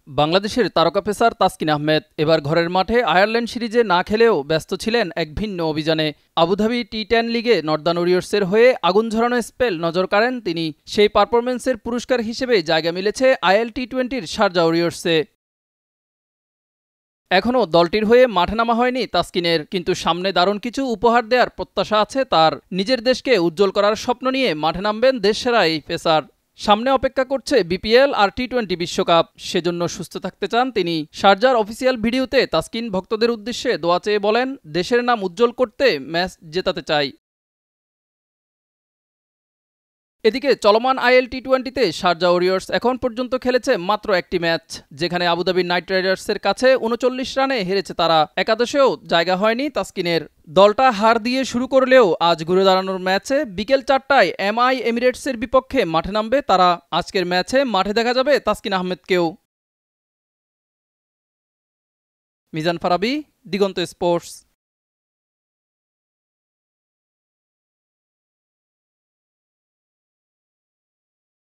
বাংলাদেশের তারকা পেসার তাসকিন আহমেদ এবার ঘরের মাঠে আয়ারল্যান্ড সিরিজে না খেলেও ব্যস্ত ছিলেন এক ভিন্ন অভিযানে। আবুধাবি টি10 লিগে নর্দার্ন ওয়ারিয়র্সের হয়ে আগুন ঝরানো স্পেল নজর কাড়েন তিনি। সেই পারফরম্যান্সের পুরস্কার হিসেবে জায়গা মিলেছে আইএল টি20-র শারজা ওয়ারিয়র্সে। এখনও দলটির হয়ে মাঠে নামা হয়নি তাসকিনের, কিন্তু সামনে দারুণ কিছু উপহার দেওয়ার প্রত্যাশা আছে তার। নিজের দেশকে উজ্জ্বল করার স্বপ্ন নিয়ে মাঠে নামবেন দেশসেরা এই পেসার। সামনে অপেক্ষা করছে বিপিএল আর টি20 বিশ্বকাপ, সেজন্য সুস্থ থাকতে চান তিনি। শারজার অফিসিয়াল ভিডিওতে তাসকিন ভক্তদের উদ্দেশ্যে দোয়া চেয়ে বলেন, দেশের নাম উজ্জ্বল করতে ম্যাচ জেতাতে চাই। এদিকে চলমান আইএল টি20তে শারজা ওয়ারিয়র্স এখন পর্যন্ত খেলেছে মাত্র একটি ম্যাচ, যেখানে আবুধাবি নাইট রাইডার্সের কাছে ৩৯ রানে হেরেছে তারা। একাদশেও জায়গা হয়নি তাসকিনের। দলটা হার দিয়ে শুরু করলেও আজ ঘুরে দাঁড়ানোর ম্যাচে বিকেল ৪টায় এমআই এমিরেটসের বিপক্ষে মাঠে নামবে তারা। আজকের ম্যাচে মাঠে দেখা যাবে তাসকিন আহমেদকেও। মিজান ফারাবি, দিগন্ত স্পোর্টস।